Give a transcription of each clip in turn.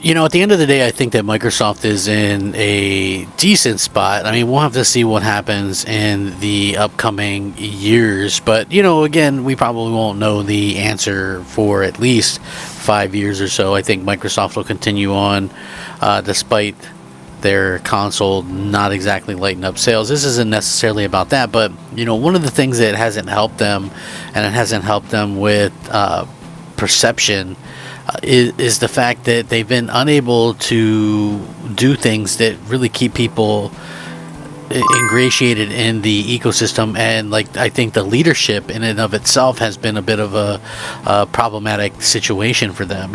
At the end of the day, I think that Microsoft is in a decent spot. I mean, we'll have to see what happens in the upcoming years. But, again, we probably won't know the answer for at least 5 years or so. I think Microsoft will continue on despite their console not exactly lighting up sales. This isn't necessarily about that. But, one of the things that hasn't helped them, and it hasn't helped them with perception, is the fact that they've been unable to do things that really keep people ingratiated in the ecosystem. And I think the leadership in and of itself has been a bit of a problematic situation for them.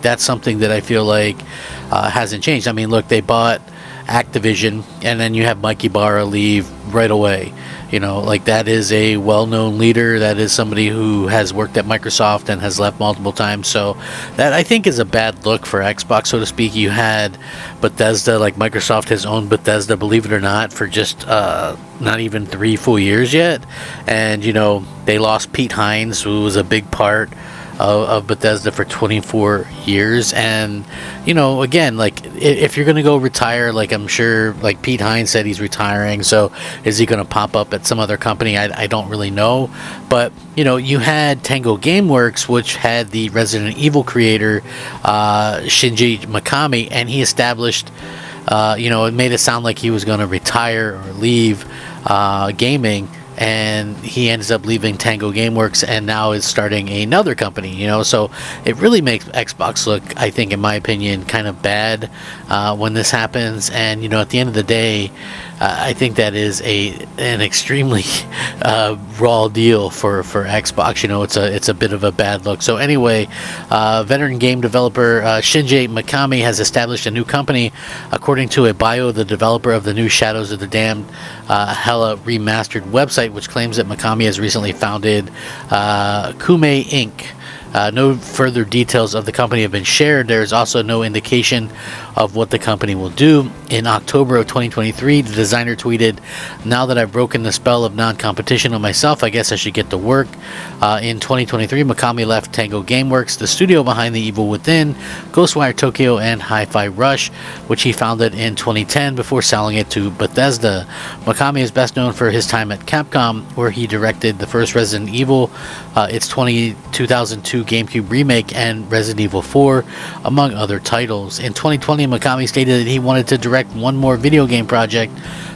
That's something that I feel like hasn't changed. I mean, look, they bought Activision, and then you have Mikey Barra leave right away. That is a well-known leader. That is somebody who has worked at Microsoft and has left multiple times. So that, I think, is a bad look for Xbox, so to speak. You had Bethesda, Microsoft has owned Bethesda, believe it or not, for just not even 3 full years yet. And, they lost Pete Hines, who was a big part of Bethesda for 24 years. And again, if you're gonna go retire, I'm sure, Pete Hines said he's retiring, so is he gonna pop up at some other company? I don't really know. But you had Tango Gameworks, which had the Resident Evil creator Shinji Mikami, and he established it made it sound like he was gonna retire or leave gaming, and he ends up leaving Tango Gameworks and now is starting another company. So it really makes Xbox look, I think, in my opinion, kind of bad when this happens. And at the end of the day, I think that is an extremely raw deal for Xbox. It's a bit of a bad look. So anyway, veteran game developer Shinji Mikami has established a new company. According to a bio, the developer of the new Shadows of the Damned Hella Remastered website, which claims that Mikami has recently founded Kume Inc. No further details of the company have been shared. There is also no indication of what the company will do. In October of 2023, the designer tweeted, "Now that I've broken the spell of non-competition on myself, I guess I should get to work." In 2023, Mikami left Tango Gameworks, the studio behind The Evil Within, Ghostwire Tokyo, and Hi-Fi Rush, which he founded in 2010 before selling it to Bethesda. Mikami is best known for his time at Capcom, where he directed the first Resident Evil, its 2002 GameCube remake, and Resident Evil 4, among other titles. In 2020, Mikami stated that he wanted to direct one more video game project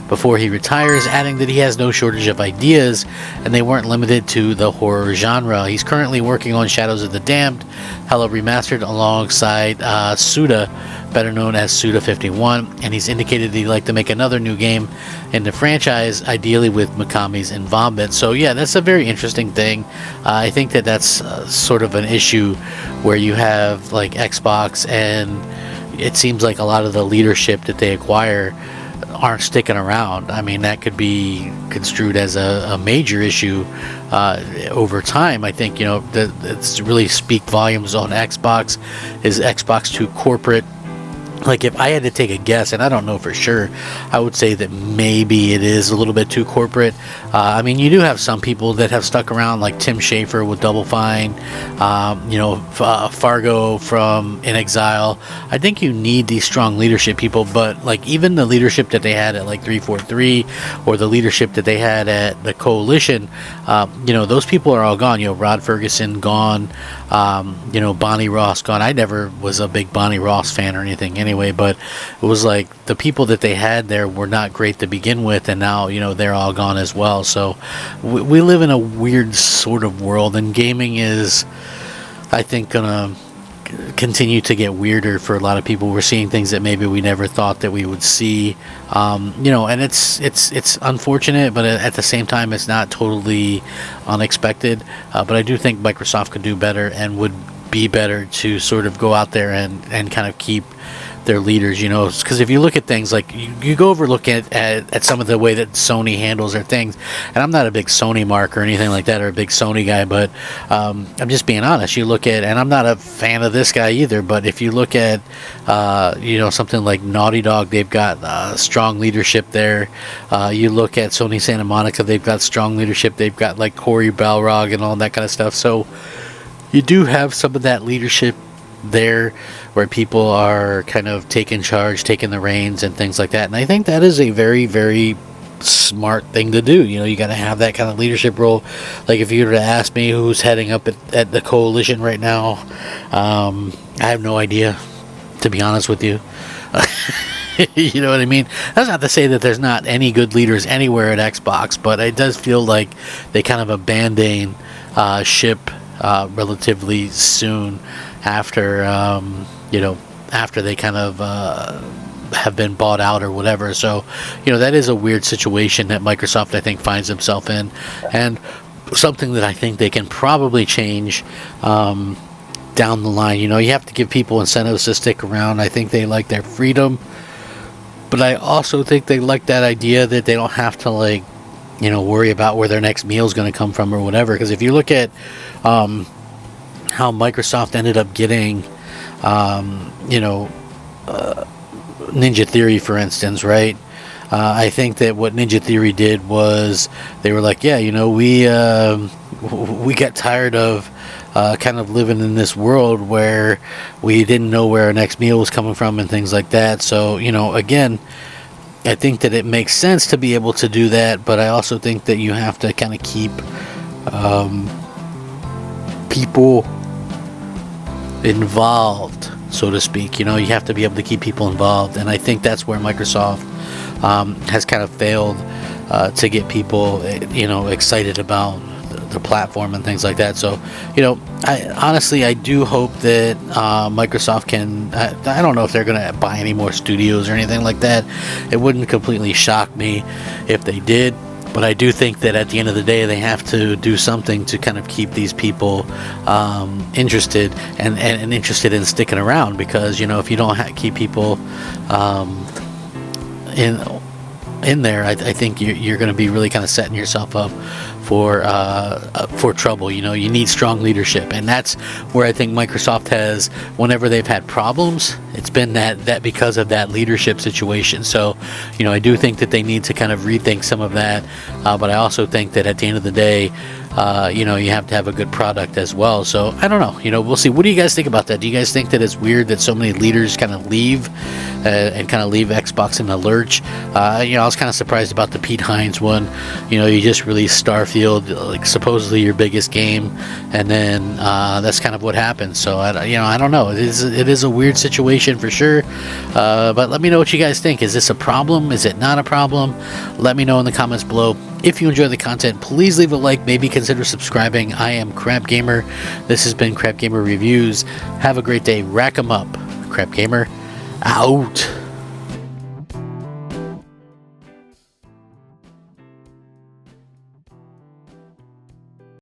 before he retires, adding that he has no shortage of ideas, and they weren't limited to the horror genre. He's currently working on Shadows of the Damned, Hella Remastered, alongside Suda, better known as Suda51, and he's indicated that he'd like to make another new game in the franchise, ideally with Mikami's involvement. So yeah, that's a very interesting thing. I think that that's sort of an issue where you have Xbox, and it seems like a lot of the leadership that they acquire aren't sticking around. I mean, that could be construed as a major issue over time. I think it's really speak volumes on Xbox. Is Xbox too corporate? If I had to take a guess, and I don't know for sure, I would say that maybe it is a little bit too corporate. I mean, you do have some people that have stuck around, like Tim Schafer with Double Fine, Fargo from In Exile. I think you need these strong leadership people, but even the leadership that they had at 343, or the leadership that they had at the Coalition, those people are all gone. Rod Ferguson gone, Bonnie Ross gone. I never was a big Bonnie Ross fan or anything anyway, but it was the people that they had there were not great to begin with, and now they're all gone as well. So we live in a weird sort of world, and gaming is, I think, gonna continue to get weirder for a lot of people. We're seeing things that maybe we never thought that we would see, and it's unfortunate, but at the same time, it's not totally unexpected. But I do think Microsoft could do better, and would be better to sort of go out there and kind of keep their leaders, because if you look at things you go over look at some of the way that Sony handles their things, and I'm not a big Sony mark or anything like that, or a big Sony guy, but I'm just being honest. You look at, and I'm not a fan of this guy either, but if you look at something like Naughty Dog, they've got strong leadership there. You look at Sony Santa Monica, they've got strong leadership. They've got Corey Balrog and all that kind of stuff. So you do have some of that leadership there, where people are kind of taking charge, taking the reins, and things like that. And I think that is a very, very smart thing to do. You got to have that kind of leadership role. Like if you were to ask me who's heading up at the coalition right now, I have no idea, to be honest with you. You know what I mean? That's not to say that there's not any good leaders anywhere at Xbox, but it does feel like they kind of abandon ship relatively soon after after they kind of have been bought out or whatever. So that is a weird situation that Microsoft, I think, finds himself in, and something that I think they can probably change down the line. You have to give people incentives to stick around. I think they like their freedom, but I also think they like that idea that they don't have to worry about where their next meal is going to come from or whatever. Because if you look at how Microsoft ended up getting Ninja Theory, for instance, right? I think that what Ninja Theory did was they were like, yeah, we got tired of kind of living in this world where we didn't know where our next meal was coming from and things like that. So, again, I think that it makes sense to be able to do that, but I also think that you have to kind of keep people involved, so to speak. You have to be able to keep people involved, and I think that's where Microsoft has kind of failed to get people excited about the platform and things like that. So I do hope that Microsoft can, I don't know if they're going to buy any more studios or anything like that. It wouldn't completely shock me if they did, but I do think that at the end of the day they have to do something to kind of keep these people interested and interested in sticking around, because if you don't keep people in there, I think you're going to be really kind of setting yourself up for trouble. You need strong leadership, and that's where I think Microsoft has, whenever they've had problems, it's been that because of that leadership situation. So I do think that they need to kind of rethink some of that, but I also think that at the end of the day, you have to have a good product as well. So I don't know, we'll see. What do you guys think about that? Do you guys think that it's weird that so many leaders kind of leave and kind of leave Xbox in a lurch? I was kind of surprised about the Pete Hines one. You just released Starfield, like supposedly your biggest game, and then that's kind of what happened. So I don't know. It is a weird situation for sure. But let me know what you guys think. Is this a problem? Is it not a problem? Let me know in the comments below. If you enjoy the content, please leave a like, maybe consider subscribing. I am Crap Gamer. This has been Crap Gamer Reviews. Have a great day. Rack 'em up. Crap Gamer out.